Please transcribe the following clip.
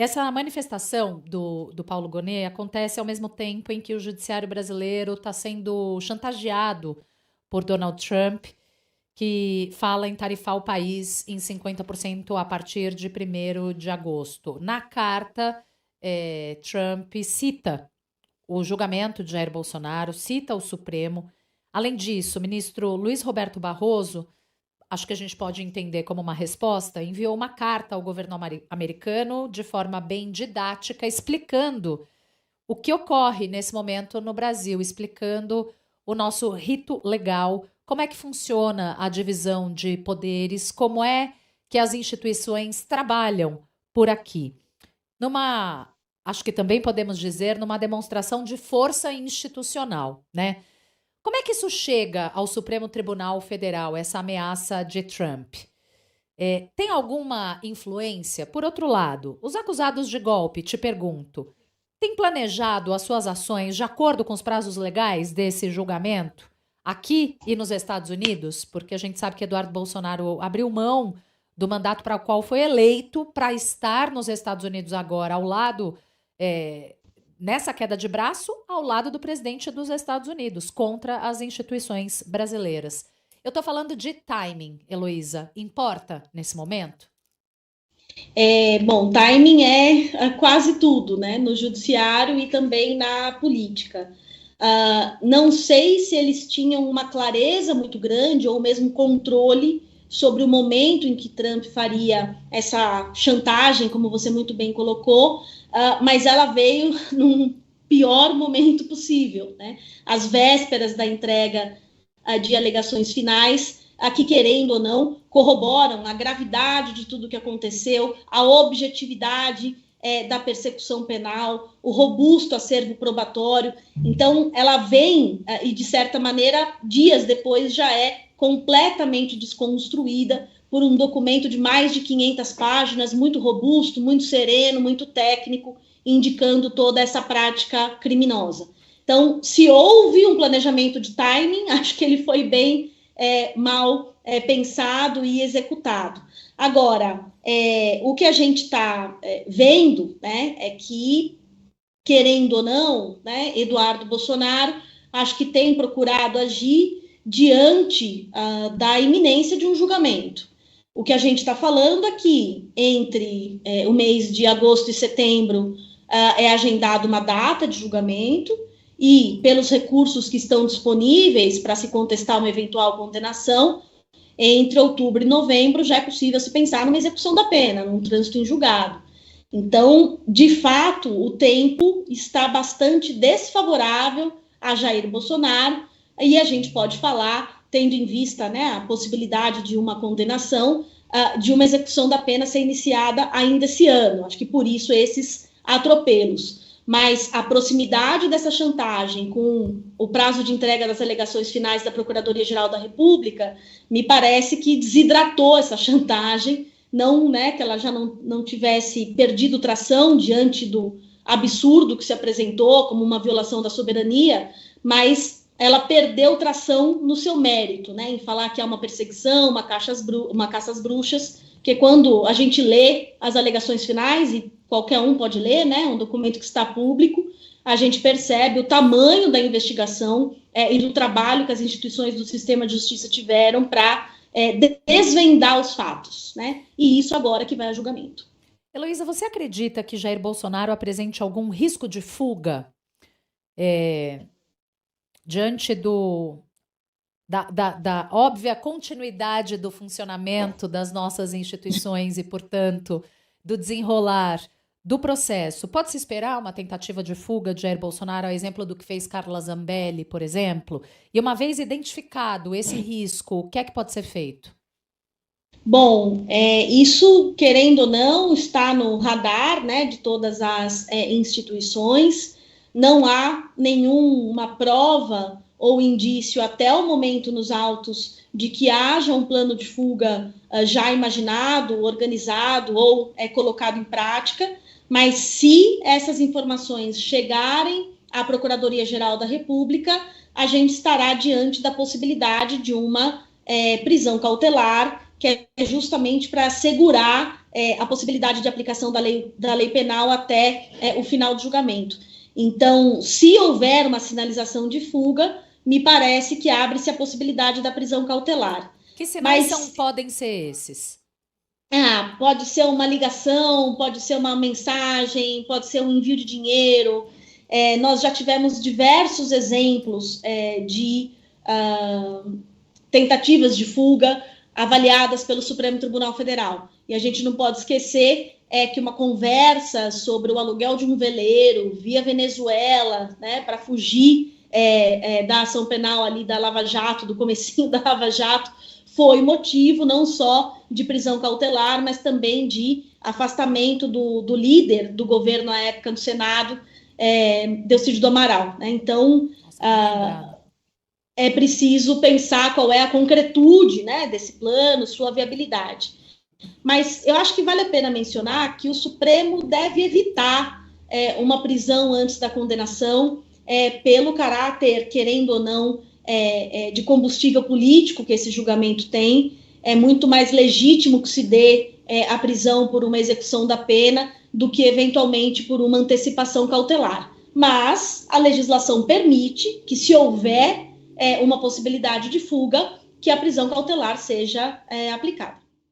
essa manifestação do Paulo Gonet acontece ao mesmo tempo em que o judiciário brasileiro está sendo chantageado por Donald Trump, que fala em tarifar o país em 50% a partir de 1º de agosto. Na carta, Trump cita o julgamento de Jair Bolsonaro, cita o Supremo. Além disso, o ministro Luiz Roberto Barroso, acho que a gente pode entender como uma resposta, enviou uma carta ao governo americano de forma bem didática, explicando o que ocorre nesse momento no Brasil, explicando o nosso rito legal, como é que funciona a divisão de poderes, como é que as instituições trabalham por aqui. Acho que também podemos dizer, numa demonstração de força institucional, né? Como é que isso chega ao Supremo Tribunal Federal, essa ameaça de Trump? Tem alguma influência? Por outro lado, os acusados de golpe, te pergunto, têm planejado as suas ações de acordo com os prazos legais desse julgamento, aqui e nos Estados Unidos? Porque a gente sabe que Eduardo Bolsonaro abriu mão do mandato para o qual foi eleito para estar nos Estados Unidos agora, ao lado, nessa queda de braço, ao lado do presidente dos Estados Unidos, contra as instituições brasileiras. Eu estou falando de timing, Heloísa. Importa nesse momento? Bom, timing é quase tudo, né? No judiciário e também na política. Não sei se eles tinham uma clareza muito grande ou mesmo controle sobre o momento em que Trump faria essa chantagem, como você muito bem colocou, mas ela veio num pior momento possível, né? Às vésperas da entrega de alegações finais, que, querendo ou não, corroboram a gravidade de tudo que aconteceu, a objetividade da persecução penal, o robusto acervo probatório. Então, ela vem, e de certa maneira, dias depois, já é completamente desconstruída por um documento de mais de 500 páginas, muito robusto, muito sereno, muito técnico, indicando toda essa prática criminosa. Então, se houve um planejamento de timing, acho que ele foi bem mal pensado e executado. Agora, o que a gente está vendo, né, é que, querendo ou não, né, Eduardo Bolsonaro, acho que tem procurado agir diante da iminência de um julgamento. O que a gente está falando aqui, entre o mês de agosto e setembro, é agendada uma data de julgamento, e pelos recursos que estão disponíveis para se contestar uma eventual condenação, entre outubro e novembro já é possível se pensar numa execução da pena, num trânsito em julgado. Então, de fato, o tempo está bastante desfavorável a Jair Bolsonaro, e a gente pode falar, tendo em vista, né, a possibilidade de uma condenação, de uma execução da pena ser iniciada ainda esse ano. Acho que por isso esses atropelos. Mas a proximidade dessa chantagem com o prazo de entrega das alegações finais da Procuradoria-Geral da República, me parece que desidratou essa chantagem, não, né, que ela já não tivesse perdido tração diante do absurdo que se apresentou como uma violação da soberania, mas ela perdeu tração no seu mérito, né, em falar que há uma perseguição, uma caça às bruxas, que quando a gente lê as alegações finais, e qualquer um pode ler, né, um documento que está público, a gente percebe o tamanho da investigação e do trabalho que as instituições do sistema de justiça tiveram para desvendar os fatos, né, e isso agora que vai a julgamento. Heloísa, você acredita que Jair Bolsonaro apresente algum risco de fuga diante da óbvia continuidade do funcionamento das nossas instituições e, portanto, do desenrolar do processo? Pode-se esperar uma tentativa de fuga de Jair Bolsonaro, ao exemplo do que fez Carla Zambelli, por exemplo? E uma vez identificado esse risco, o que é que pode ser feito? Bom, isso, querendo ou não, está no radar, né, de todas as instituições. Não há nenhuma prova ou indício até o momento nos autos de que haja um plano de fuga já imaginado, organizado ou colocado em prática, mas se essas informações chegarem à Procuradoria-Geral da República, a gente estará diante da possibilidade de uma prisão cautelar que é justamente para assegurar a possibilidade de aplicação da lei penal até o final do julgamento. Então, se houver uma sinalização de fuga, me parece que abre-se a possibilidade da prisão cautelar. Que sinais podem ser esses? Pode ser uma ligação, pode ser uma mensagem, pode ser um envio de dinheiro. Nós já tivemos diversos exemplos de tentativas de fuga avaliadas pelo Supremo Tribunal Federal. E a gente não pode esquecer que uma conversa sobre o aluguel de um veleiro via Venezuela, né, para fugir da ação penal ali da Lava Jato, do comecinho da Lava Jato, foi motivo não só de prisão cautelar, mas também de afastamento do líder do governo na época do Senado, Delcídio do Amaral. Né? Então, é preciso pensar qual é a concretude, né, desse plano, sua viabilidade. Mas eu acho que vale a pena mencionar que o Supremo deve evitar uma prisão antes da condenação, pelo caráter, querendo ou não, de combustível político que esse julgamento tem. É muito mais legítimo que se dê a prisão por uma execução da pena do que, eventualmente, por uma antecipação cautelar. Mas a legislação permite que, se houver uma possibilidade de fuga, que a prisão cautelar seja aplicada.